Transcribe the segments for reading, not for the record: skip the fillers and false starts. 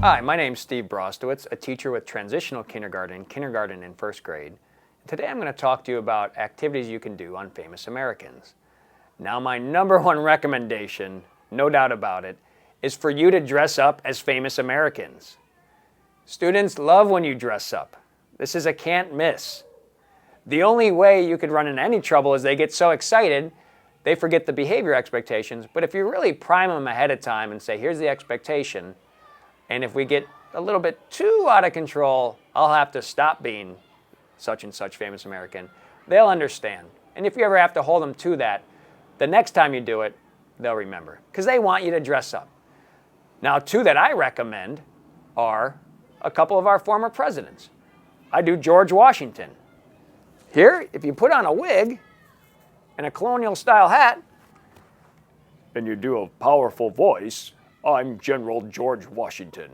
Hi, my name's Steve Brostowitz, a teacher with Transitional Kindergarten and first grade. Today I'm going to talk to you about activities you can do on Famous Americans. Now my number one recommendation, no doubt about it, is for you to dress up as famous Americans. Students love when you dress up. This is a can't miss. The only way you could run into any trouble is they get so excited they forget the behavior expectations, but if you really prime them ahead of time and say, here's the expectation, and if we get a little bit too out of control, I'll have to stop being such and such famous American, they'll understand. And if you ever have to hold them to that, the next time you do it, they'll remember, because they want you to dress up. Now, two that I recommend are a couple of our former presidents. I do George Washington. Here, if you put on a wig and a colonial-style hat, and you do a powerful voice, I'm General George Washington.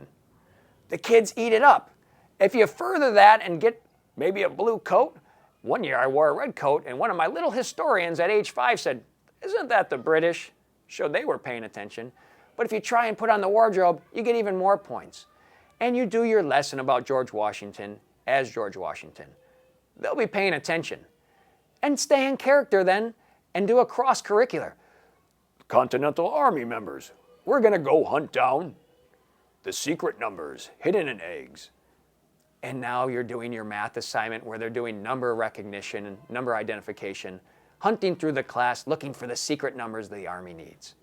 The kids eat it up. If you further that and get maybe a blue coat, one year I wore a red coat, and one of my little historians at age 5 said, isn't that the British? Showed they were paying attention. But if you try and put on the wardrobe, you get even more points. And you do your lesson about George Washington as George Washington. They'll be paying attention. And stay in character then, and do a cross-curricular. Continental Army members, we're going to go hunt down the secret numbers hidden in eggs. And now you're doing your math assignment where they're doing number recognition and number identification, hunting through the class, looking for the secret numbers the Army needs.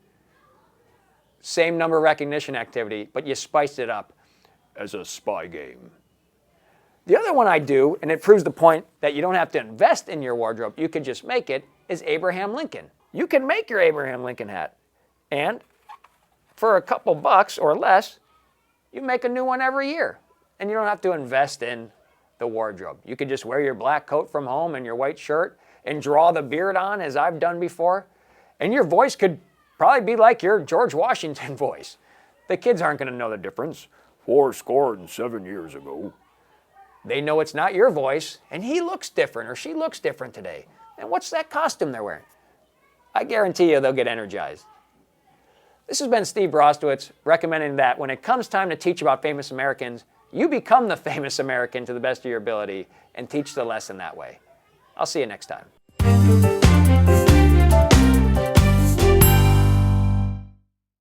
Same number recognition activity, but you spiced it up as a spy game. The other one I do, and it proves the point that you don't have to invest in your wardrobe, you can just make it, is Abraham Lincoln. You can make your Abraham Lincoln hat. And for a couple bucks or less, you make a new one every year. And you don't have to invest in the wardrobe. You could just wear your black coat from home and your white shirt and draw the beard on, as I've done before. And your voice could probably be like your George Washington voice. The kids aren't going to know the difference. 7 years ago. They know it's not your voice, and he looks different or she looks different today. And what's that costume they're wearing? I guarantee you they'll get energized. This has been Steve Brostowitz recommending that when it comes time to teach about famous Americans, you become the famous American to the best of your ability and teach the lesson that way. I'll see you next time.